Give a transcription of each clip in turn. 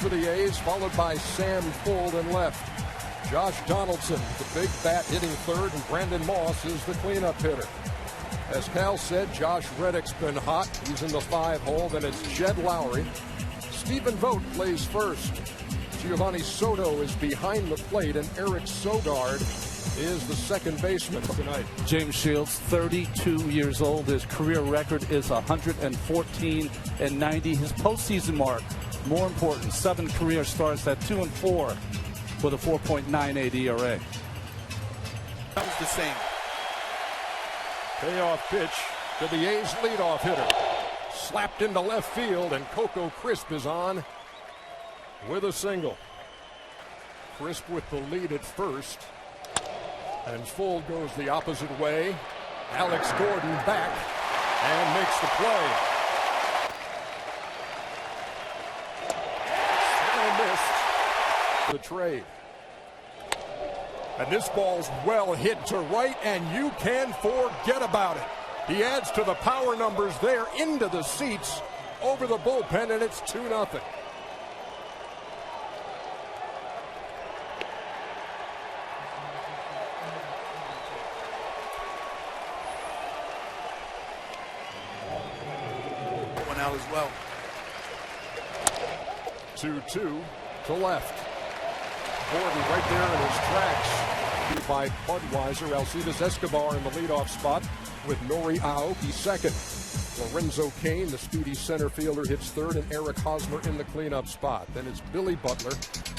for the A's, followed by Sam Fuld in left. Josh Donaldson, the big bat, hitting third, and Brandon Moss is the cleanup hitter. As Cal said, Josh Reddick's been hot. He's in the 5-hole. Then it's Jed Lowry. Stephen Vogt plays first. Giovanni Soto is behind the plate, and Eric Sogard is the second baseman tonight. James Shields, 32 years old. His career record is 114 and 90. His postseason mark, more important, 7 career starts at 2-4 with a 4.98 ERA. That was the same. Payoff pitch to the A's leadoff hitter. Slapped into left field, and Coco Crisp is on with a single. Crisp with the lead at first. And Fuld goes the opposite way. Alex Gordon back and makes the play. Swell missed the trade. And this ball's well hit to right, and you can forget about it. He adds to the power numbers there into the seats over the bullpen, and it's 2-0. One out as well. 2-2 to left. Gordon right there in his tracks. By Budweiser, Alcides Escobar in the leadoff spot with Nori Aoki second. Lorenzo Cain, the speedy center fielder, hits third, and Eric Hosmer in the cleanup spot. Then it's Billy Butler,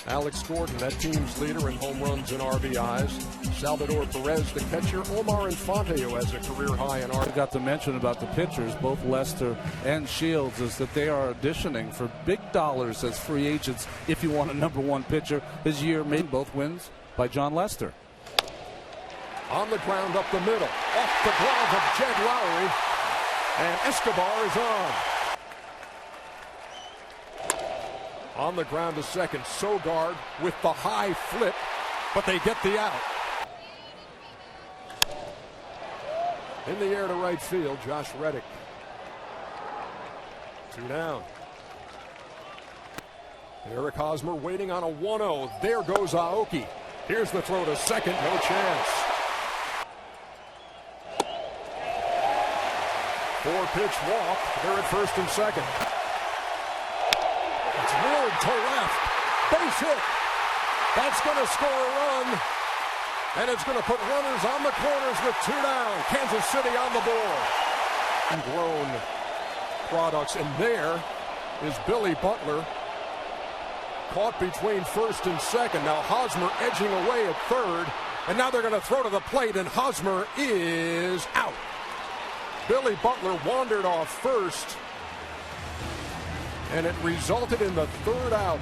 Alex Gordon, that team's leader in home runs and RBIs. Salvador Perez, the catcher. Omar Infante, who has a career high in RBIs. I forgot to mention about the pitchers, both Lester and Shields, is that they are auditioning for big dollars as free agents if you want a #1 pitcher. His year made both wins by John Lester. On the ground up the middle, off the glove of Jed Lowry, and Escobar is on. On the ground to second, Sogard with the high flip, but they get the out. In the air to right field, Josh Reddick. 2 down. Eric Hosmer waiting on a 1-0. There goes Aoki. Here's the throw to second, no chance. 4-pitch walk. They're at first and second. It's Ward to left. Base hit. That's going to score a run. And it's going to put runners on the corners with 2 down. Kansas City on the board. Grown products. And there is Billy Butler. Caught between first and second. Now Hosmer edging away at third. And now they're going to throw to the plate. And Hosmer is out. Billy Butler wandered off first, and it resulted in the 3rd out.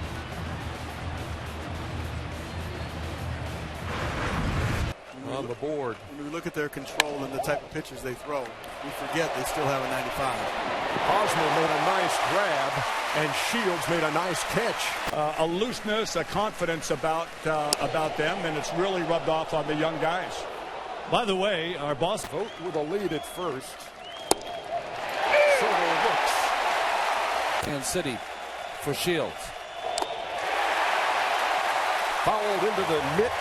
On the board. When we look at their control and the type of pitches they throw, we forget they still have a 95. Hosmer made a nice grab, and Shields made a nice catch. A looseness, a confidence about them, and it's really rubbed off on the young guys. By the way, our boss Vogt with a lead at first. Soto looks. Kansas City for Shields. Fouled into the mitt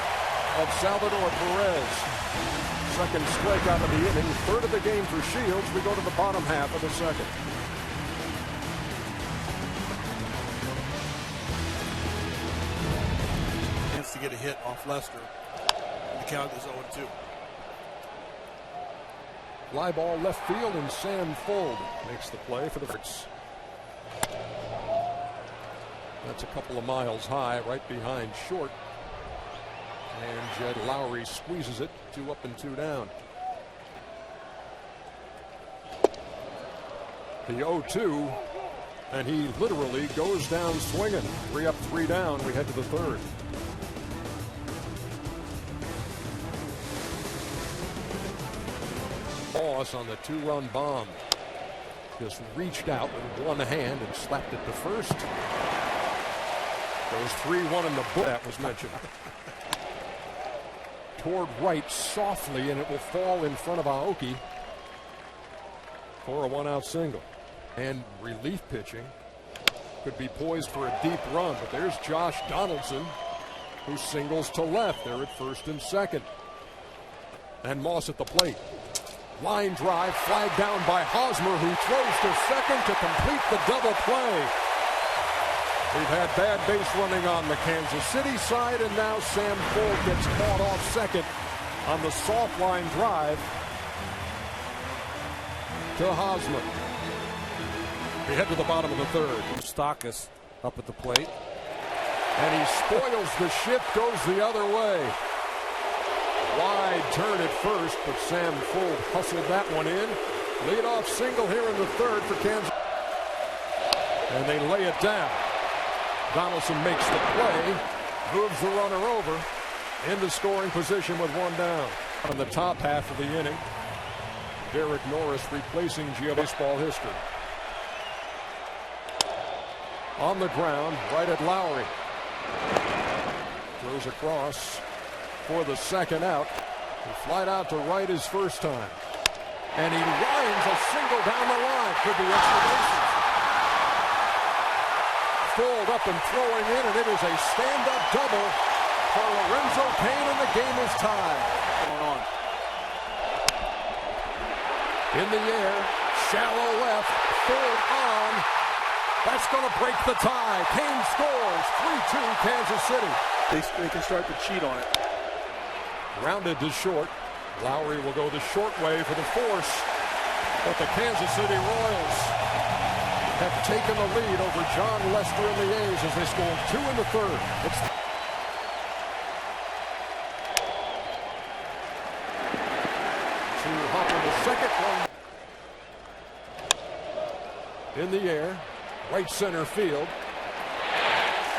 of Salvador Perez. Second strikeout of the inning. 3rd of the game for Shields. We go to the bottom half of the second. Chance to get a hit off Lester. And the count is 0-2. Fly ball left field, and Sam Fuld makes the play for the Birds. That's a couple of miles high, right behind short. And Jed Lowry squeezes it. 2 up and 2 down. The 0-2, and he literally goes down swinging. 3 up, 3 down. We head to the 3rd. Moss on the 2-run bomb. Just reached out with one hand and slapped it to first. Goes 3-1 in the book. That was mentioned. Toward right softly, and it will fall in front of Aoki for a 1-out single. And relief pitching could be poised for a deep run, but there's Josh Donaldson, who singles to left. They're at first and second. And Moss at the plate. Line drive, flagged down by Hosmer, who throws to second to complete the double play. We've had bad base running on the Kansas City side, and now Sam Fuld gets caught off second on the soft line drive to Hosmer. We head to the bottom of the third. Stockus up at the plate. And he spoils the shift, goes the other way. Wide turn at first, but Sam Fuld hustled that one in. Leadoff single here in the third for Kansas. And they lay it down. Donaldson makes the play, moves the runner over into scoring position with one down. On the top half of the inning, Derek Norris replacing baseball history. On the ground, right at Lowry. Throws across for the second out. He flied out to right his first time. And he lines a single down the line. Could be extra bases. Fuld up and throwing in, and it is a stand-up double for Lorenzo Cain, and the game is tied. In the air, shallow left, Fuld on. That's going to break the tie. Cain scores, 3-2 Kansas City. They can start to cheat on it. Rounded to short. Lowry will go the short way for the force. But the Kansas City Royals have taken the lead over John Lester and the A's as they score 2 in the third. To Hopper the second one. In the air. Right center field.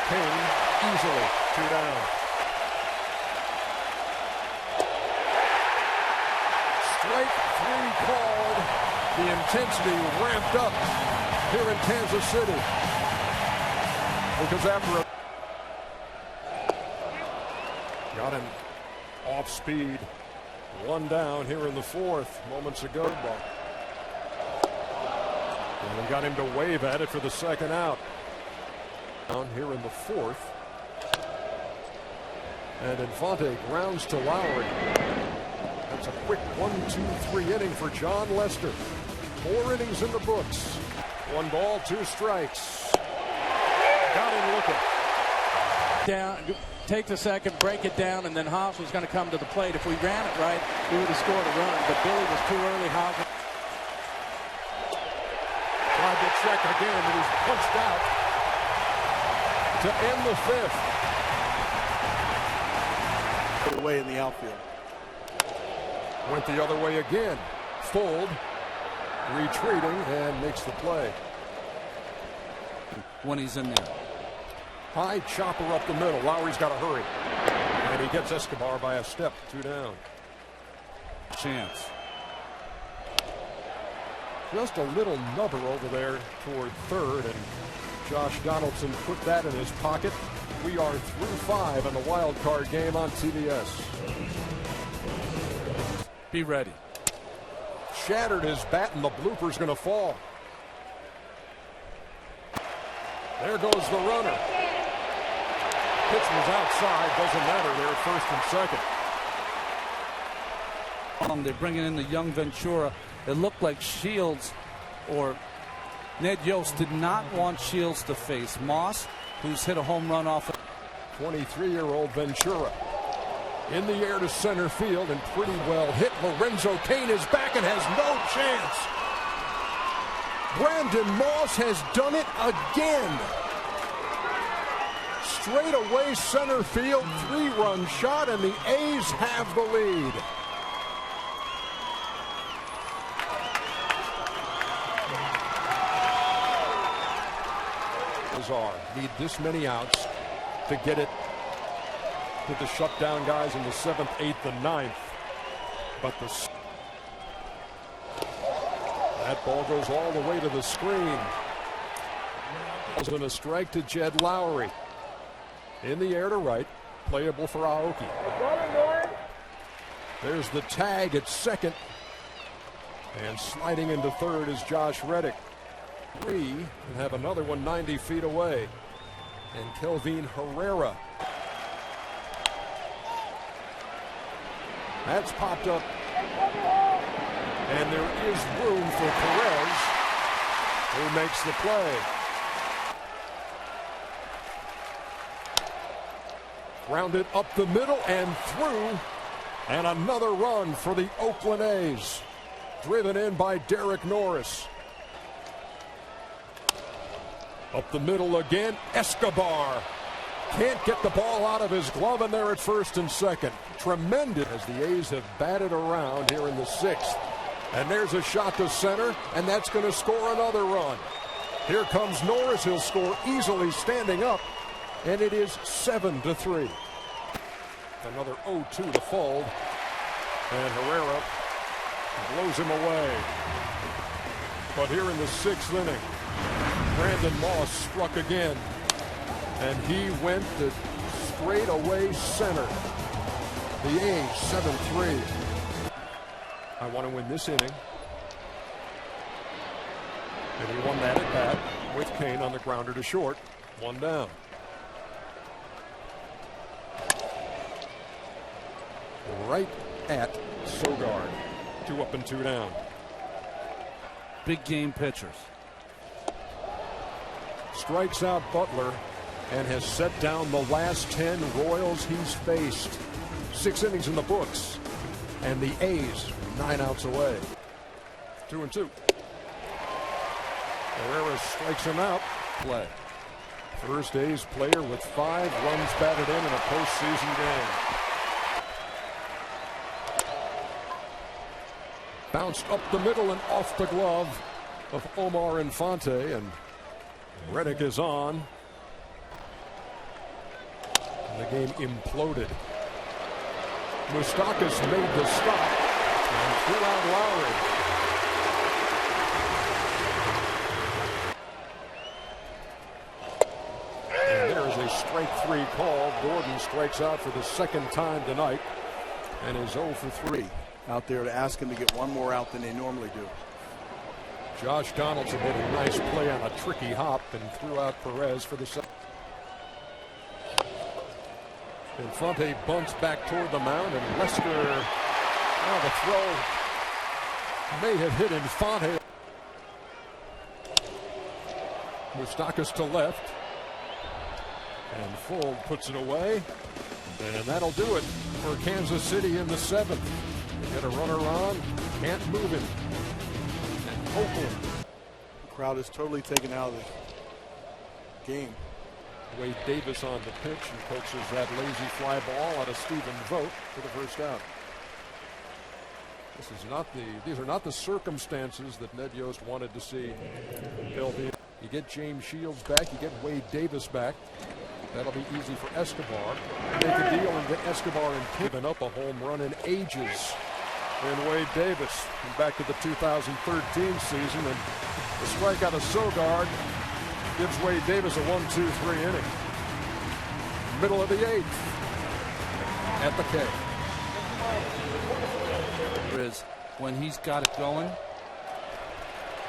Cain easily 2 down. Strike 3 called. The intensity ramped up here in Kansas City. Because after got him off speed. 1 down here in the fourth moments ago. And we got him to wave at it for the second out. Down here in the fourth. And Infante grounds to Lowry. That's a quick 1-2-3 inning for John Lester. 4 innings in the books. 1 ball, 2 strikes. Got him looking. Down, take the second, break it down, and then Hobbs was going to come to the plate. If we ran it right, we would have scored a run. But Billy was too early. Hobbs. Tried to check again, and he's punched out to end the fifth. Away in the outfield. Went the other way again. Fuld retreating and makes the play. When he's in there. High chopper up the middle. Lowry's got to hurry. And he gets Escobar by a step. 2 down. Chance. Just a little nubber over there toward third, and Josh Donaldson put that in his pocket. We are through 5 in the wild card game on TBS. Be ready. Shattered his bat, and the blooper's going to fall. There goes the runner. Pitch was outside. Doesn't matter. They're first and second. They're bringing in the young Ventura. It looked like Shields or Ned Yost did not want Shields to face Moss, who's hit a home run off. 23-year-old Ventura in the air to center field and pretty well hit. Lorenzo Cain is back and has no chance. Brandon Moss has done it again. Straight away center field, 3-run shot, and the A's have the lead. Need this many outs to get it to the shutdown guys in the 7th, 8th, and 9th. But that ball goes all the way to the screen. And a strike to Jed Lowry. In the air to right, playable for Aoki. There's the tag at second. And sliding into third is Josh Reddick. 3 and have another one 90 feet away. And Kelvin Herrera. That's popped up. And there is room for Perez, who makes the play. Grounded up the middle and through. And another run for the Oakland A's. Driven in by Derek Norris. Up the middle again, Escobar. Can't get the ball out of his glove, and they're at first and second. Tremendous as the A's have batted around here in the 6th. And there's a shot to center, and that's going to score another run. Here comes Norris. He'll score easily standing up, and it is 7-3. Another 0-2 to Fold, and Herrera blows him away. But here in the 6th inning, Brandon Moss struck again, and he went to straight away center. The A's 7-3. I want to win this inning. And he won that at bat with Kane on the grounder to short. 1 down. Right at Sogard. 2 up and 2 down. Big game pitchers. Strikes out Butler and has set down the last 10 Royals he's faced. 6 innings in the books. And the A's 9 outs away. 2-2. Herrera strikes him out. Play. First A's player with 5 runs batted in a postseason game. Bounced up the middle and off the glove of Omar Infante, and Reddick is on. And the game imploded. Moustakas made the stop and threw out Lowry. And there's a strike 3 call. Gordon strikes out for the 2nd time tonight and is 0 for 3. Out there to ask him to get one more out than they normally do. Josh Donaldson made a nice play on a tricky hop and threw out Perez for the 2nd. Infante bunts back toward the mound, and Lester, the throw may have hit Infante. Moustakas to left, and Fold puts it away, and that'll do it for Kansas City in the 7th. They get a runner on, can't move him. And Oakland. The crowd is totally taken out of the game. Wade Davis on the pitch and coaches that lazy fly ball out of Stephen Vogt for the first out. These are not the circumstances that Ned Yost wanted to see. You get James Shields back, you get Wade Davis back. That'll be easy for Escobar. Make a deal and get Escobar and given up a home run in ages. And Wade Davis back to the 2013 season, and the strikeout of Sogard gives Wade Davis a 1-2-3 inning. Middle of the 8th at the K. Is when he's got it going.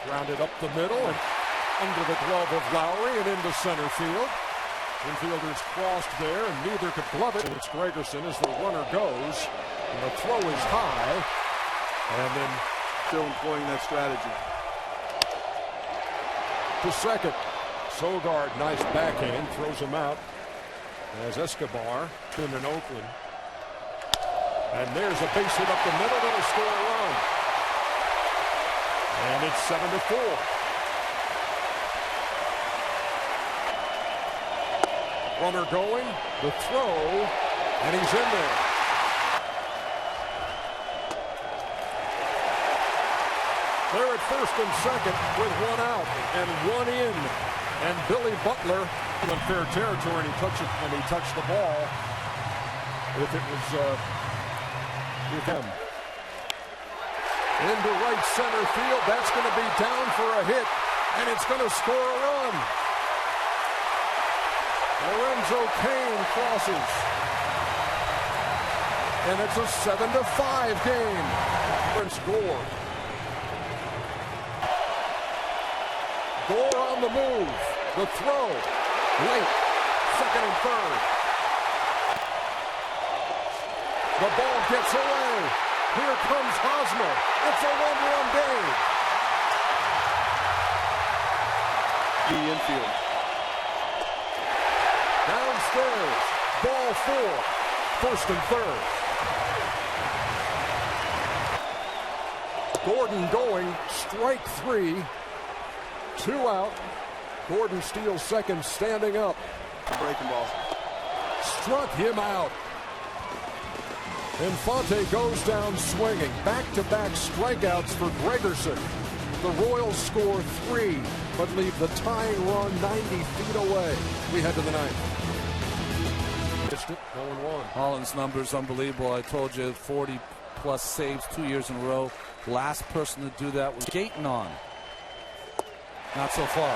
Grounded up the middle and under the glove of Lowry and into center field. Infielders crossed there and neither could glove it. It's Gregerson as the runner goes. And the throw is high. And then Still employing that strategy. to second. Sogard, nice backhand, throws him out. As Escobar in Oakland. And there's a base hit up the middle that'll score a run. And it's 7-4. Runner going, the throw, and he's in there. They're at first and second with 1 out and 1 in. And Billy Butler in unfair territory, and he touched the ball. If it was with him. Into right center field, that's going to be down for a hit, and it's going to score a run. Lorenzo Cain crosses. And it's a 7-5 game. Prince Gore. Gore on the move. The throw. Late. Second and third. The ball gets away. Here comes Hosmer. It's a one-run game. The infield. Downstairs. Ball 4. First and third. Gordon going. Strike 3. 2 out. Gordon steals second, standing up. Breaking ball. Struck him out. Infante goes down swinging. Back-to-back strikeouts for Gregerson. The Royals score 3, but leave the tying run 90 feet away. We head to the ninth. Missed it, 0-1. Holland's numbers unbelievable. I told you 40-plus saves 2 years in a row. Last person to do that was Gayton on. Not so far.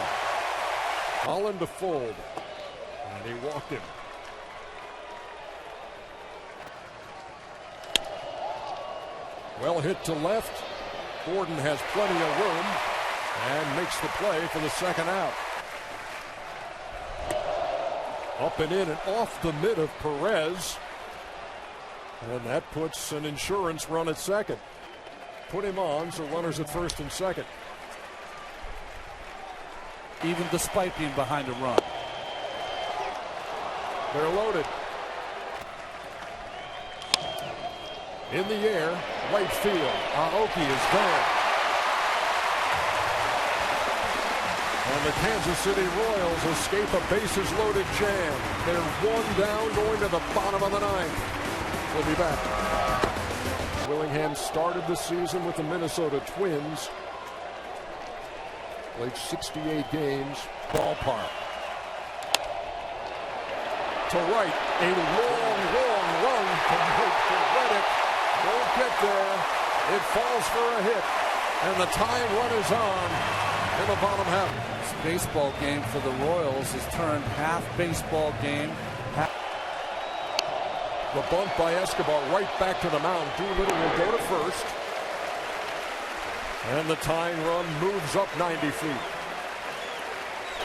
Holland to fold. And he walked him. Well hit to left. Gordon has plenty of room and makes the play for the second out. Up and in and off the mid of Perez. And that puts an insurance run at second. Put him on, so runners at first and second. Even despite being behind a run. They're loaded. In the air, right field. Aoki is there. And the Kansas City Royals escape a bases-loaded jam. They're 1 down going to the bottom of the ninth. We'll be back. Willingham started the season with the Minnesota Twins. Played 68 games. Ballpark. To right. A long run from Reddick. Won't get there. It falls for a hit. And the tying run is on in the bottom half. This baseball game for the Royals has turned half baseball game. The bunt by Escobar right back to the mound. Doolittle will go to first. And the tying run moves up 90 feet.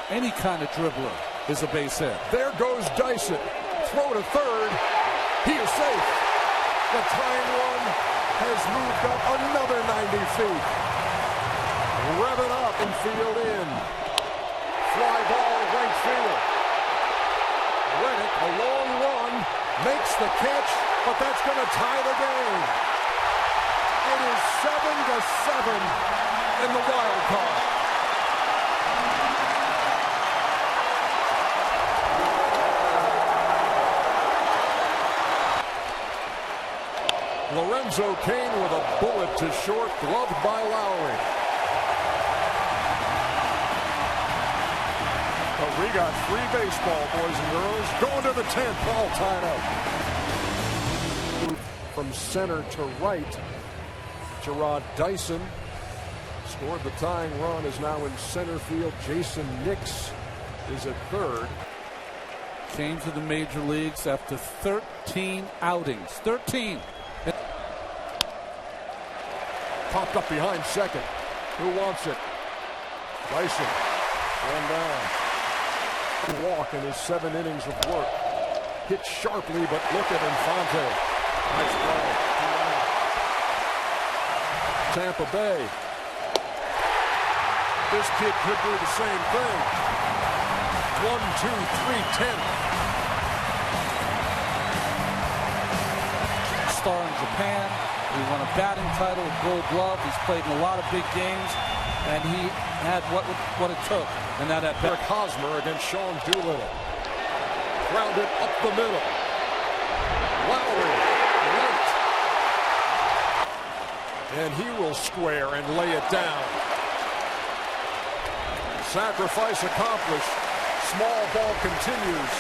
Any kind of dribbler is a base hit. There goes Dyson. Throw to third. He is safe. The tying run has moved up another 90 feet. Rev it up and field in. Fly ball right field. Reddick, a long run, makes the catch, but that's going to tie the game. It is 7-7 in the wild card. Lorenzo Cain with a bullet to short, gloved by Lowry. But we got free baseball, boys and girls. Going to the 10th, all tied up. From center to right, Gerard Dyson scored the tying run, is now in center field. Jason Nix is at third. Came to the major leagues after 13 outings. 13. Popped up behind second. Who wants it? Dyson. One down. Walk in his 7 innings of work. Hit sharply, but look at Infante. Nice play. Tampa Bay. This kid could do the same thing. 1, 2, 3, 10. Star in Japan. He won a batting title, a Gold Glove. He's played in a lot of big games, and he had what it took. And that at Eric Hosmer against Sean Doolittle. Grounded up the middle. Lowry, right. And he will square and lay it down. Sacrifice accomplished. Small ball continues.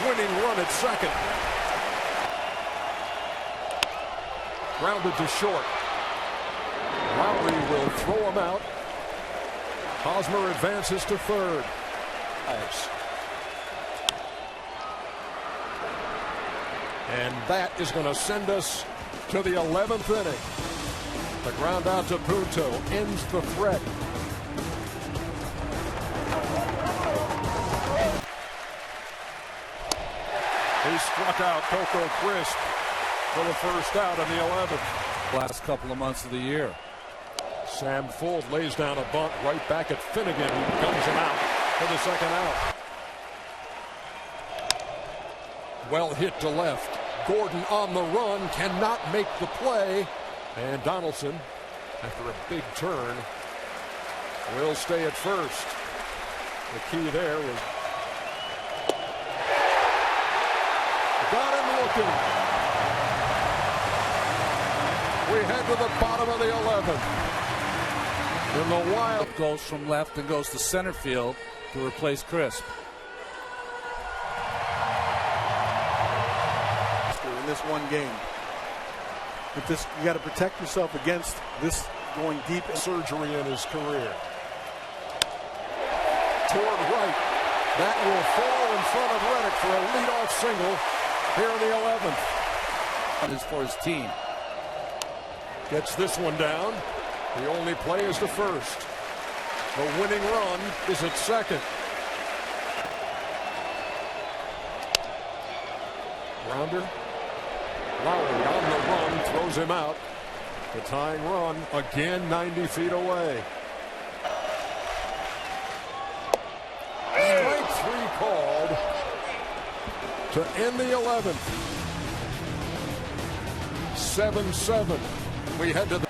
Winning run at second. Grounded to short. Lowry will throw him out. Hosmer advances to third. And that is going to send us to the 11th inning. The ground out to Punto ends the threat. He struck out Coco Crisp for the first out in the 11th. Last couple of months of the year. Sam Fuld lays down a bunt right back at Finnegan, who comes him out for the second out. Well hit to left. Gordon on the run, cannot make the play. And Donaldson, after a big turn, will stay at first. The key there was got him looking. We head to the bottom of the 11th. In the Wild goes from left and goes to center field to replace Crisp. In this one game, but this, you got to protect yourself against this going deep. Surgery in his career. Toward right. That will fall in front of Reddick for a leadoff single here in the 11th. Is for his team. Gets this one down. The only play is to first. The winning run is at second. Rounder. Lowry on the run, throws him out. The tying run again 90 feet away. Strike three called to end the 11th. 7-7. We head to the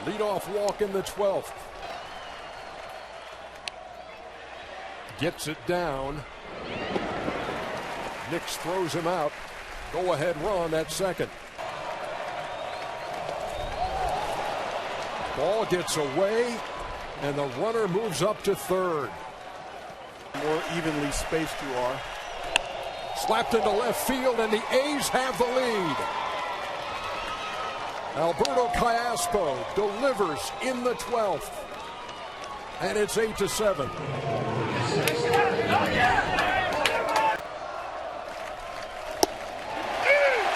leadoff walk in the 12th. Gets it down. Nix throws him out. Go ahead run at second. Ball gets away, and the runner moves up to third. More evenly spaced you are. Slapped into left field, and the A's have the lead. Alberto Callaspo delivers in the 12th, and it's 8-7.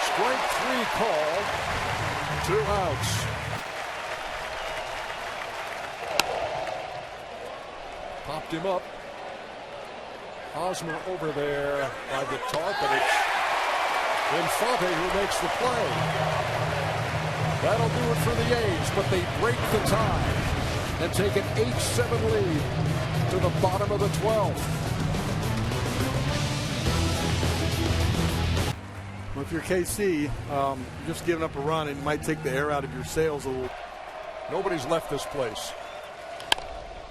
Strike three called, 2 outs. Popped him up. Hosmer over there by the target. It's Infante who makes the play. That'll do it for the A's, but they break the tie and take an 8-7 lead to the bottom of the 12th. Well, if you're KC, just giving up a run, it might take the air out of your sails a little. Nobody's left this place,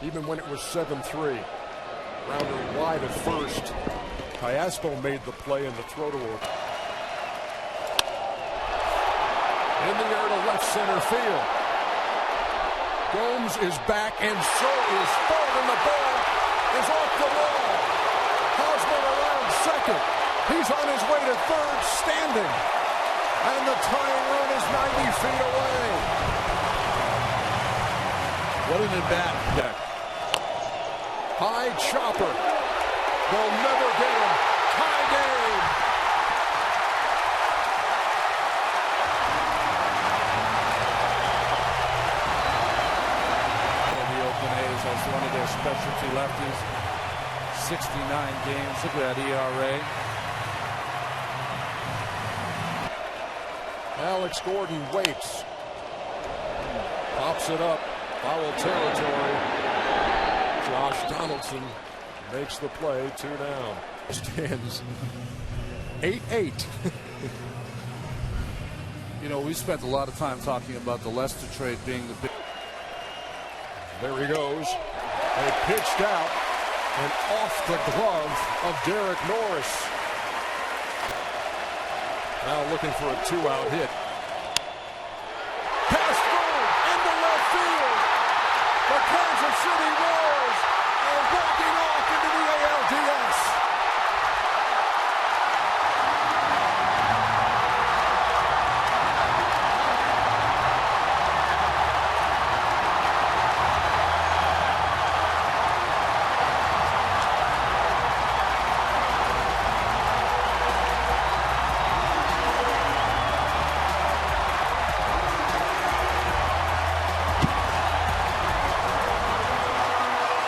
even when it was 7-3. Rounder wide at first. Callaspo made the play in the throw to work. In the air to left center field. Gomes is back, and so is Fuld, and the ball is off the wall. Hosmer around second. He's on his way to third, standing. And the tying run is 90 feet away. What an at-bat. High chopper. They'll never get him. Tie game. The Oakland A's as one of their specialty lefties. 69 games. Look at that ERA. Alex Gordon waits. Pops it up. Foul territory. Josh Donaldson makes the play, 2 down. Stands 8-8. You know, we spent a lot of time talking about the Lester trade being the big. There he goes. They pitched out and off the glove of Derek Norris. Now looking for a 2-out hit.